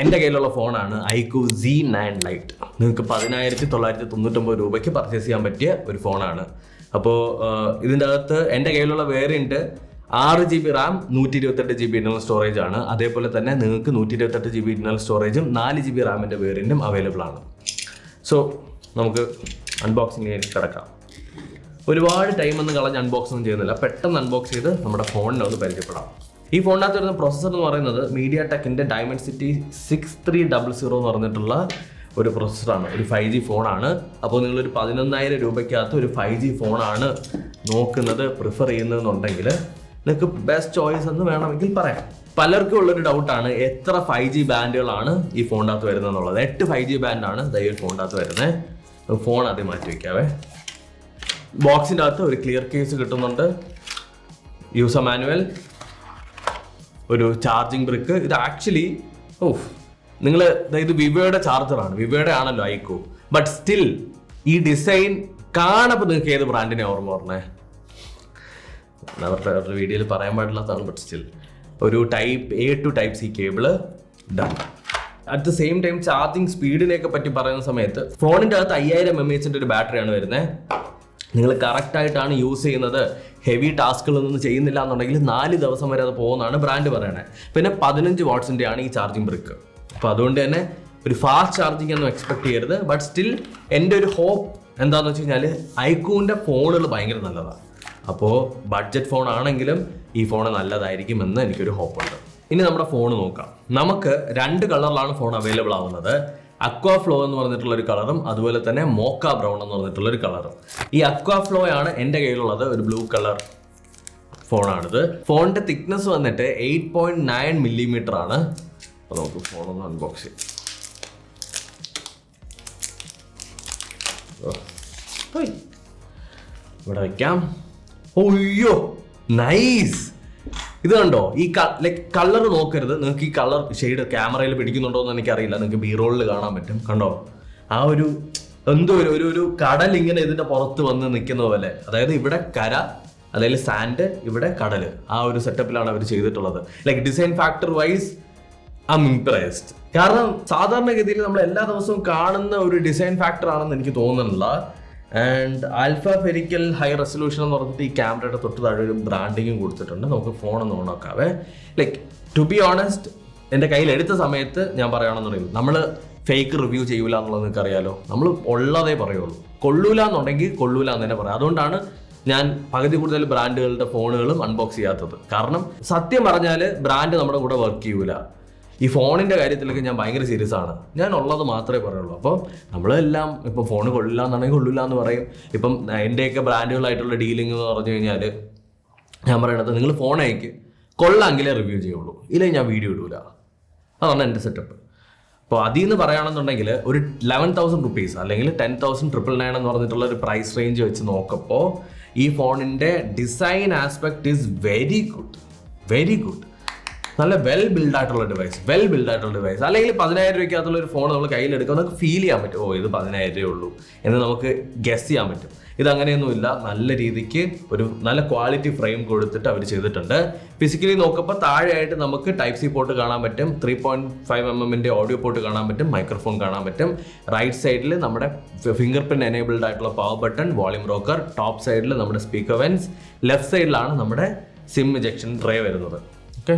എൻ്റെ കയ്യിലുള്ള ഫോണാണ് iQOO Z9 Lite. നിങ്ങൾക്ക് 1999 രൂപയ്ക്ക് പർച്ചേസ് ചെയ്യാൻ പറ്റിയ ഒരു ഫോണാണ്. അപ്പോൾ ഇതിൻ്റെ അകത്ത് എൻ്റെ കയ്യിലുള്ള variant 6 GB Ram 128 GB internal storage ആണ്. അതേപോലെ തന്നെ നിങ്ങൾക്ക് 128 GB ഇന്റർണൽ സ്റ്റോറേജും 4 GB റാമിൻ്റെ വേരിയൻറ്റും അവൈലബിൾ ആണ്. സോ നമുക്ക് അൺബോക്സിംഗിലേക്ക് കിടക്കാം. ഒരുപാട് ടൈമൊന്നും കളഞ്ഞ് അൺബോക്സ് ഒന്നും ചെയ്യുന്നില്ല, പെട്ടെന്ന് അൺബോക്സ് ചെയ്ത് നമ്മുടെ ഫോണിനെ ഒന്ന് പരിചയപ്പെടാം. ഈ ഫോണിനകത്ത് വരുന്ന പ്രോസസ്സർ എന്ന് പറയുന്നത് മീഡിയ ടെക്കിൻ്റെ Dimensity 6300 എന്ന് പറഞ്ഞിട്ടുള്ള ഒരു പ്രോസസ്സറാണ്. ഒരു 5G ഫോണാണ്. അപ്പോൾ നിങ്ങളൊരു 11,000 രൂപയ്ക്കകത്ത് ഒരു 5G ഫോണാണ് നോക്കുന്നത്, പ്രിഫർ ചെയ്യുന്നതെന്നുണ്ടെങ്കിൽ നിങ്ങൾക്ക് ബെസ്റ്റ് ചോയ്സ് എന്ന് വേണമെങ്കിൽ പറയാം. പലർക്കും ഉള്ളൊരു ഡൗട്ടാണ് എത്ര 5G ബാൻഡുകളാണ് ഈ ഫോണിനകത്ത് വരുന്നത് എന്നുള്ളത്. 8 5G ബാൻഡാണ് ഈ ഫോണിനകത്ത് വരുന്നത്. ഫോൺ ആദ്യം മാറ്റി വയ്ക്കാവേ. ബോക്സിൻ്റെ അകത്ത് ഒരു ക്ലിയർ കേസ് കിട്ടുന്നുണ്ട്, യൂസർ മാനുവൽ, ഒരു ചാർജിങ് ബ്രിക്ക്. ഇത് ആക്ച്വലി നിങ്ങൾ ഇത് വിവോയുടെ ചാർജറാണ്, വിവോയുടെ ആണല്ലോ iQOO. ബട്ട് സ്റ്റിൽ ഈ ഡിസൈൻ കാണുമ്പോൾ നിങ്ങൾക്ക് ഏത് ബ്രാൻഡിനെ ഓർമ്മ പറഞ്ഞേ? അവരുടെ വീഡിയോയിൽ പറയാൻ പാടില്ലാത്തതാണ്. ബട്ട് സ്റ്റിൽ ഒരു Type A to Type C cable done. At the same time charging സ്പീഡിനെയൊക്കെ പറ്റി പറയുന്ന സമയത്ത് ഫോണിൻ്റെ അകത്ത് 5000 mAh ഒരു ബാറ്ററിയാണ് വരുന്നത്. നിങ്ങൾ കറക്റ്റായിട്ടാണ് യൂസ് ചെയ്യുന്നത്, ഹെവി ടാസ്കുകളൊന്നും ചെയ്യുന്നില്ല എന്നുണ്ടെങ്കിൽ 4 ദിവസം വരെ അത് പോകുന്നതാണ് ബ്രാൻഡ് പറയണേ. പിന്നെ 15 വാട്ട്സിൻ്റെ ആണ് ഈ ചാർജിങ് ബ്രിക്ക്. അപ്പോൾ അതുകൊണ്ട് തന്നെ ഒരു ഫാസ്റ്റ് ചാർജിങ് ഒന്നും എക്സ്പെക്ട് ചെയ്യരുത്. ബട്ട് സ്റ്റിൽ എൻ്റെ ഒരു ഹോപ്പ് എന്താണെന്ന് വെച്ച് കഴിഞ്ഞാൽ iQOOൻ്റെ ഫോണുകൾ ഭയങ്കര നല്ലതാണ്. അപ്പോൾ ബഡ്ജറ്റ് ഫോൺ ആണെങ്കിലും ഈ ഫോൺ നല്ലതായിരിക്കുമെന്ന് എനിക്കൊരു ഹോപ്പുണ്ട്. ഇനി നമ്മുടെ ഫോൺ നോക്കാം. നമുക്ക് 2 കളറിലാണ് ഫോൺ അവൈലബിൾ ആവുന്നത്. അക്വാ ഫ്ലോ എന്ന് പറഞ്ഞിട്ടുള്ള ഒരു കളറും അതുപോലെ തന്നെ മോക്ക ബ്രൗൺ എന്ന് പറഞ്ഞിട്ടുള്ള ഒരു കളറും. ഈ അക്വാ ഫ്ലോ ആണ് എൻ്റെ കയ്യിലുള്ളത്, ഒരു ബ്ലൂ കളർ ഫോണാണിത്. ഫോണിൻ്റെ തിക്നെസ് വന്നിട്ട് 8.9 mm ആണ്. അപ്പോൾ നമുക്ക് ഫോണൊന്ന് അൺബോക്സ് ചെയ്യാം. ഇവിടെ വയ്ക്കാം. ഓയ്യോ നൈസ്. ഇത് കണ്ടോ, ഈ ലൈക്ക് കളർ നോക്കരുത്. നിങ്ങൾക്ക് ഈ കളർ ഷെയ്ഡ് ക്യാമറയിൽ പിടിക്കുന്നുണ്ടോ എന്ന് എനിക്കറിയില്ല, നിങ്ങൾക്ക് ബി റോളിൽ കാണാൻ പറ്റും. കണ്ടോ ആ ഒരു എന്തോ ഒരു കടൽ ഇങ്ങനെ ഇതിന്റെ പുറത്ത് വന്ന് നിൽക്കുന്ന പോലെ. അതായത് ഇവിടെ കര, അതായത് സാൻഡ്, ഇവിടെ കടൽ. ആ ഒരു സെറ്റപ്പിലാണ് അവർ ചെയ്തിട്ടുള്ളത്. Like design factor wise I am impressed. കാരണം സാധാരണഗതിയിൽ നമ്മൾ എല്ലാ ദിവസവും കാണുന്ന ഒരു ഡിസൈൻ ഫാക്ടർ ആണെന്ന് എനിക്ക് തോന്നുന്നില്ല. ആൻഡ് ആൽഫ ഫെരിക്കൽ ഹൈ റെസൊല്യൂഷൻ എന്ന് പറഞ്ഞിട്ട് ഈ ക്യാമറയുടെ തൊട്ട് താഴെ ഒരു ബ്രാൻഡിങ്ങും കൊടുത്തിട്ടുണ്ട്. നമുക്ക് ഫോണൊന്ന് ഓണാക്കാവേ. ലൈക്ക് ടു ബി ഓണസ്റ്റ്, എൻ്റെ കയ്യിൽ എടുത്ത സമയത്ത് ഞാൻ പറയുകയാണെന്നുണ്ടെങ്കിൽ നമ്മൾ ഫേക്ക് റിവ്യൂ ചെയ്യൂല എന്നുള്ളത് നിങ്ങൾക്ക് അറിയാലോ. നമ്മൾ ഉള്ളതേ പറയുള്ളൂ. കൊള്ളൂല എന്നുണ്ടെങ്കിൽ കൊള്ളൂല എന്ന് തന്നെ പറയാം. അതുകൊണ്ടാണ് ഞാൻ പകുതി കൂടുതൽ ബ്രാൻഡുകളുടെ ഫോണുകളും അൺബോക്സ് ചെയ്യാത്തത്. കാരണം സത്യം പറഞ്ഞാൽ ബ്രാൻഡ് നമ്മുടെ കൂടെ വർക്ക് ചെയ്യൂല. ഈ ഫോണിൻ്റെ കാര്യത്തിലൊക്കെ ഞാൻ ഭയങ്കര സീരിയസ് ആണ്. ഞാൻ ഉള്ളത് മാത്രമേ പറയുള്ളൂ. അപ്പോൾ നമ്മളെല്ലാം ഇപ്പോൾ ഫോൺ കൊള്ളില്ല എന്നുണ്ടെങ്കിൽ കൊള്ളില്ല എന്ന് പറയും. ഇപ്പം എൻ്റെയൊക്കെ ബ്രാൻഡുകളായിട്ടുള്ള ഡീലിംഗ് എന്ന് പറഞ്ഞു കഴിഞ്ഞാൽ ഞാൻ പറയണത് നിങ്ങൾ ഫോൺ അയക്ക്, കൊള്ളാമെങ്കിലേ റിവ്യൂ ചെയ്യുള്ളൂ, ഇല്ലെങ്കിൽ ഞാൻ വീഡിയോ ഇടൂല. അതാണ് എൻ്റെ സെറ്റപ്പ്. അപ്പോൾ അതിൽ നിന്ന് പറയുകയാണെന്നുണ്ടെങ്കിൽ ഒരു 11,000 rupees അല്ലെങ്കിൽ 10,999 എന്ന് പറഞ്ഞിട്ടുള്ള ഒരു പ്രൈസ് റേഞ്ച് വെച്ച് നോക്കുമ്പോൾ ഈ ഫോണിൻ്റെ design aspect is very good, very good. നല്ല വെൽ ബിൽഡായിട്ടുള്ള ഡിവൈസ്. അല്ലെങ്കിൽ 10,000 രൂപയ്ക്കകത്തുള്ള ഒരു ഫോൺ നമ്മൾ കയ്യിലെടുക്കുക, നമുക്ക് ഫീൽ ചെയ്യാൻ പറ്റും, ഇത് 10,000 രൂപയേ ഉള്ളൂ എന്ന് നമുക്ക് ഗസ് ചെയ്യാൻ പറ്റും. ഇതങ്ങനെയൊന്നുമില്ല. നല്ല രീതിക്ക് ഒരു നല്ല ക്വാളിറ്റി ഫ്രെയിം കൊടുത്തിട്ട് അവർ ചെയ്തിട്ടുണ്ട്. ഫിസിക്കലി നോക്കുമ്പോൾ താഴെയായിട്ട് നമുക്ക് Type C പോർട്ട് കാണാൻ പറ്റും, 3.5 mm ഓഡിയോ പോർട്ട് കാണാൻ പറ്റും, മൈക്രോഫോൺ കാണാൻ പറ്റും. റൈറ്റ് സൈഡിൽ നമ്മുടെ ഫിംഗർ പ്രിന്റ് എനേബിൾഡ് ആയിട്ടുള്ള power button, volume rocker, top സൈഡിൽ നമ്മുടെ സ്പീക്കർ വെൻസ്, ലെഫ്റ്റ് സൈഡിലാണ് നമ്മുടെ സിം ഇജക്ഷൻ ട്രേ വരുന്നത്. ഓക്കെ,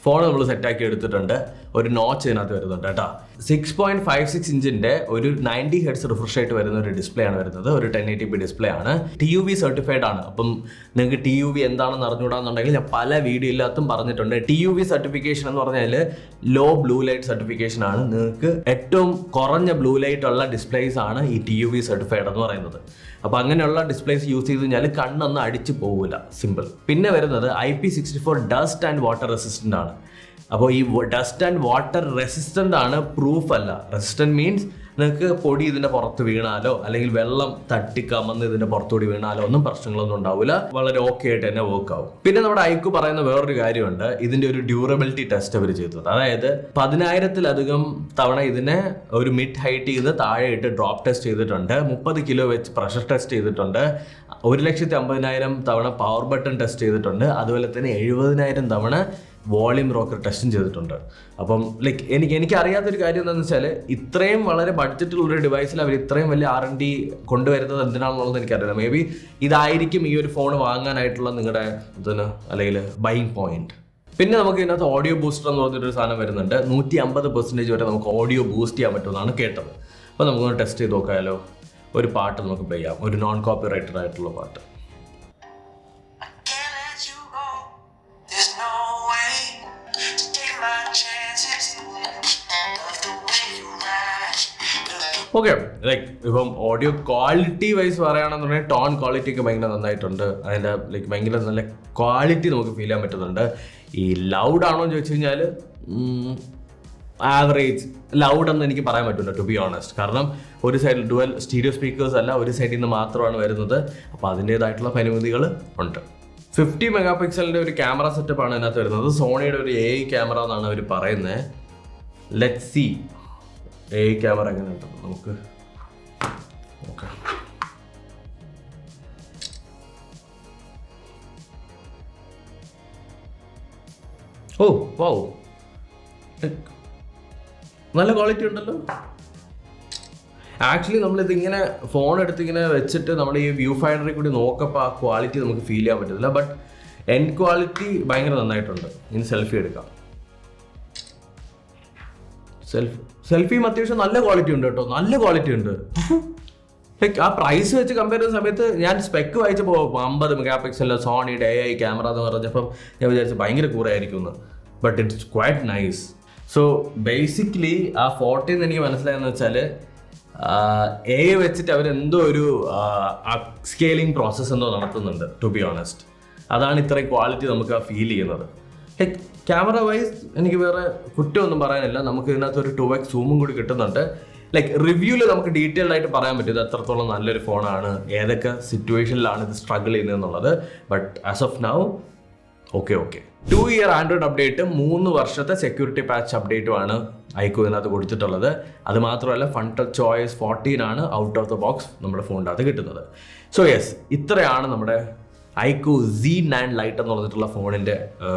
ഫോൺ നമ്മൾ സെറ്റാക്കി എടുത്തിട്ടുണ്ട്. ഒരു നോച്ച് ഇതിനകത്ത് വരുന്നുണ്ട് കേട്ടോ. 6.56 ഇഞ്ചിൻ്റെ ഒരു 90 Hz റിഫ്രഷ് ആയിട്ട് വരുന്ന ഒരു ഡിസ്പ്ലേ ആണ് വരുന്നത്. ഒരു 1080p ഡിസ്പ്ലേ ആണ്. TUV സർട്ടിഫൈഡ് ആണ്. അപ്പം നിങ്ങൾക്ക് TUV എന്താണെന്ന് അറിഞ്ഞുകൂടാന്നുണ്ടെങ്കിൽ ഞാൻ പല വീഡിയോയിലും പറഞ്ഞിട്ടുണ്ട്. TUV സർട്ടിഫിക്കേഷൻ എന്ന് പറഞ്ഞാൽ ലോ ബ്ലൂ ലൈറ്റ് സർട്ടിഫിക്കേഷൻ ആണ്. നിങ്ങൾക്ക് ഏറ്റവും കുറഞ്ഞ ബ്ലൂ ലൈറ്റ് ഉള്ള ഡിസ്പ്ലേസ് ആണ് ഈ TUV സർട്ടിഫൈഡ് എന്ന് പറയുന്നത്. അപ്പോൾ അങ്ങനെയുള്ള ഡിസ്പ്ലേസ് യൂസ് ചെയ്ത് കഴിഞ്ഞാൽ കണ്ണൊന്നും അടിച്ചു പോകില്ല, സിമ്പിൾ. പിന്നെ വരുന്നത് IP64 dust and water resistant ആണ്. അപ്പോൾ ഈ ഡസ്റ്റ് ആൻഡ് വാട്ടർ റെസിസ്റ്റൻ്റ് ആണ്, പ്രൂഫ് അല്ല. റെസിസ്റ്റൻ്റ് മീൻസ് നിങ്ങൾക്ക് പൊടി ഇതിൻ്റെ പുറത്ത് വീണാലോ അല്ലെങ്കിൽ വെള്ളം തട്ടിക്കമന്ന് ഇതിൻ്റെ പുറത്തുകൂടി വീണാലോ ഒന്നും പ്രശ്നങ്ങളൊന്നും ഉണ്ടാവില്ല. വളരെ ഓക്കെ ആയിട്ട് തന്നെ വർക്ക് ആവും. പിന്നെ നമ്മുടെ iQOO പറയുന്ന വേറൊരു കാര്യമുണ്ട്, ഇതിൻ്റെ ഒരു ഡ്യൂറബിലിറ്റി ടെസ്റ്റ് അവർ ചെയ്തത്. അതായത് 10,000-ലധികം തവണ ഇതിനെ ഒരു മിഡ് ഹൈറ്റ് ചെയ്ത് താഴെ ഇട്ട് ഡ്രോപ്പ് ടെസ്റ്റ് ചെയ്തിട്ടുണ്ട്. 30 കിലോ വെച്ച് പ്രഷർ ടെസ്റ്റ് ചെയ്തിട്ടുണ്ട്. 1,50,000 തവണ പവർ ബട്ടൺ ടെസ്റ്റ് ചെയ്തിട്ടുണ്ട്. അതുപോലെ തന്നെ 70,000 തവണ വോളിയം റോക്കർ ടെസ്റ്റും ചെയ്തിട്ടുണ്ട്. അപ്പം ലൈക്ക് എനിക്ക് അറിയാത്തൊരു കാര്യം എന്താണെന്ന് വെച്ചാൽ ഇത്രയും വളരെ ബഡ്ജറ്റുള്ളൊരു ഡിവൈസിൽ അവർ ഇത്രയും വലിയ R&D കൊണ്ടുവരുന്നത് എന്തിനാണെന്നുള്ളത് എനിക്കറിയില്ല. മേ ബി ഇതായിരിക്കും ഈ ഒരു ഫോൺ വാങ്ങാനായിട്ടുള്ള നിങ്ങളുടെ ഇതിന് അല്ലെങ്കിൽ ബൈയിങ് പോയിന്റ്. പിന്നെ നമുക്ക് ഇതിനകത്ത് ഓഡിയോ ബൂസ്റ്റർ എന്ന് പറഞ്ഞൊരു സാധനം വരുന്നുണ്ട്. 150% വരെ നമുക്ക് ഓഡിയോ ബൂസ്റ്റ് ചെയ്യാൻ പറ്റുമെന്നാണ് കേട്ടത്. അപ്പോൾ നമുക്കൊന്ന് ടെസ്റ്റ് ചെയ്ത് നോക്കാമല്ലോ. ഒരു പാട്ട് നമുക്ക് പ്ലേ ചെയ്യാം, ഒരു നോൺ കോപ്പിറൈറ്റഡ് ആയിട്ടുള്ള പാട്ട്. ഓക്കെ, ലൈക്ക് ഇപ്പം ഓഡിയോ ക്വാളിറ്റി വൈസ് പറയുകയാണെന്നുണ്ടെങ്കിൽ ടോൺ ക്വാളിറ്റി ഒക്കെ ഭയങ്കര നന്നായിട്ടുണ്ട്. അതിൻ്റെ ലൈക്ക് ഭയങ്കര നല്ല ക്വാളിറ്റി നമുക്ക് ഫീൽ ചെയ്യാൻ പറ്റുന്നുണ്ട്. ഈ ലൗഡ് ആണോ എന്ന് ചോദിച്ചു കഴിഞ്ഞാൽ ആവറേജ് ലൗഡ് എന്ന് എനിക്ക് പറയാൻ പറ്റില്ല, ടു ബി ഓണസ്റ്റ്. കാരണം ഒരു സൈഡിൽ ഡുവൽ സ്റ്റീരിയോ സ്പീക്കേഴ്സ് അല്ല, ഒരു സൈഡിൽ നിന്ന് മാത്രമാണ് വരുന്നത്. അപ്പോൾ അതിൻ്റേതായിട്ടുള്ള പരിമിതികൾ ഉണ്ട്. 50 മെഗാ പിക്സലിൻ്റെ ഒരു ക്യാമറ സെറ്റപ്പാണ് ഇതിനകത്ത് വരുന്നത്. സോണിയുടെ ഒരു AI ക്യാമറ എന്നാണ് അവർ പറയുന്നത്. ലെറ്റ്സ് സീ AI ക്യാമറ എങ്ങനെ ഉണ്ടെന്ന് നമുക്ക് നോക്കാം. ഓ വൗ, നല്ല ക്വാളിറ്റി ഉണ്ടല്ലോ. ആക്ച്വലി നമ്മളിതിങ്ങനെ ഫോൺ എടുത്ത് ഇങ്ങനെ വെച്ചിട്ട് നമ്മുടെ ഈ വ്യൂ ഫൈൻഡറിൽ കൂടി നോക്കപ്പോൾ ആ ക്വാളിറ്റി നമുക്ക് ഫീൽ ചെയ്യാൻ പറ്റത്തില്ല. ബട്ട് എൻഡ് ക്വാളിറ്റി ഭയങ്കര നന്നായിട്ടുണ്ട്. ഇനി സെൽഫി എടുക്കാം. സെൽഫിയും അത്യാവശ്യം നല്ല ക്വാളിറ്റി ഉണ്ട് കേട്ടോ, നല്ല ക്വാളിറ്റി ഉണ്ട്. ലൈക്ക് ആ പ്രൈസ് വെച്ച് കമ്പയർ ചെയ്യുന്ന സമയത്ത് ഞാൻ സ്പെക്ക് വായിച്ചപ്പോൾ 50 മെഗാ പിക്സലിലെ സോണിയുടെ AI ക്യാമറ എന്ന് പറഞ്ഞപ്പം ഞാൻ വിചാരിച്ചു ഭയങ്കര കൂറായിരിക്കും എന്ന്. But it's quite nice. So basically ആ 40 എനിക്ക് മനസ്സിലായെന്ന് വെച്ചാൽ AI വെച്ചിട്ട് അവരെന്തോ ഒരു സ്കെയിലിംഗ് പ്രോസസ്സ് എന്തോ നടത്തുന്നുണ്ട്, ടു ബി ഓണസ്റ്റ്. അതാണ് ഇത്രയും ക്വാളിറ്റി നമുക്ക് ഫീൽ ചെയ്യുന്നത്. ലൈക്ക് ക്യാമറ വൈസ് എനിക്ക് വേറെ കുറ്റമൊന്നും പറയാനില്ല. നമുക്ക് ഇതിനകത്ത് ഒരു 2x സൂമും കൂടി കിട്ടുന്നുണ്ട്. ലൈക്ക് റിവ്യൂവിൽ നമുക്ക് ഡീറ്റെയിൽഡ് ആയിട്ട് പറയാൻ പറ്റും ഇത് എത്രത്തോളം നല്ലൊരു ഫോണാണ്, ഏതൊക്കെ സിറ്റുവേഷനിലാണ് ഇത് സ്ട്രഗിൾ ചെയ്യുന്നതെന്നുള്ളത്. But as of now okay. 2 year Android update, 3 വർഷത്തെ സെക്യൂരിറ്റി പാച്ച് അപ്ഡേറ്റുമാണ് ഐക്യു ഇതിനകത്ത് കൊടുത്തിട്ടുള്ളത്. അത് മാത്രമല്ല ഫൺ ടച്ച് OS 14 ആണ് ഔട്ട് ഓഫ് ദ ബോക്സ് നമ്മുടെ ഫോണിൻ്റെ അകത്ത് കിട്ടുന്നത്. സോ യെസ്, ഇത്രയാണ് നമ്മുടെ ഐക്യു Z9 ലൈറ്റ് എന്ന് പറഞ്ഞിട്ടുള്ള ഫോണിൻ്റെ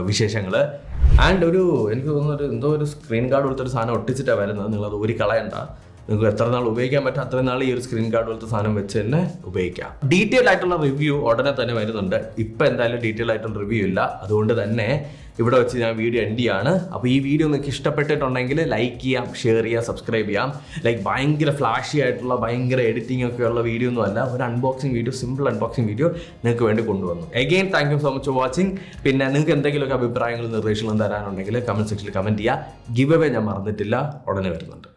വിശേഷങ്ങൾ. ആൻഡ് എനിക്ക് തോന്നുന്നൊരു എന്തോ ഒരു സ്ക്രീൻ ഗാർഡ് പോലത്തെ ഒരു സാധനം ഒട്ടിച്ചിട്ടാണ് വരുന്നത്. നിങ്ങളത് ഊരി കളയണ്ട. നിങ്ങൾക്ക് എത്ര നാൾ ഉപയോഗിക്കാൻ പറ്റും അത്രയും നാൾ ഈ ഒരു സ്ക്രീൻ ഗാർഡ് പോലത്തെ സാധനം വെച്ച് തന്നെ ഉപയോഗിക്കാം. ഡീറ്റെയിൽ ആയിട്ടുള്ള റിവ്യൂ ഉടനെ തന്നെ വരുന്നുണ്ട്. ഇപ്പം എന്തായാലും ഡീറ്റെയിൽ ആയിട്ടുള്ള റിവ്യൂ ഇല്ല. അതുകൊണ്ട് തന്നെ ഇവിടെ വെച്ച് ഞാൻ വീഡിയോ എൻഡ് ചെയ്യാണ്. അപ്പോൾ ഈ വീഡിയോ നിങ്ങൾക്ക് ഇഷ്ടപ്പെട്ടിട്ടുണ്ടെങ്കിൽ ലൈക്ക് ചെയ്യാം, ഷെയർ ചെയ്യാം, സബ്സ്ക്രൈബ് ചെയ്യാം. ലൈക്ക് ഭയങ്കര ഫ്ലാഷി ആയിട്ടുള്ള ഭയങ്കര എഡിറ്റിംഗ് ഒക്കെ ഉള്ള വീഡിയോ ഒന്നും അല്ല, ഒരു unboxing video, simple unboxing video നിങ്ങൾക്ക് വേണ്ടി കൊണ്ടുവന്നു. Again thank you so much for watching. പിന്നെ നിങ്ങൾക്ക് എന്തെങ്കിലുമൊക്കെ അഭിപ്രായങ്ങളും നിർദ്ദേശങ്ങളും തരാനുണ്ടെങ്കിൽ കമൻറ്റ് സെക്ഷനിൽ കമൻറ്റ് ചെയ്യുക. ഗിവ് അവേ ഞാൻ മറന്നിട്ടില്ല, ഉടനെ വരുന്നുണ്ട്.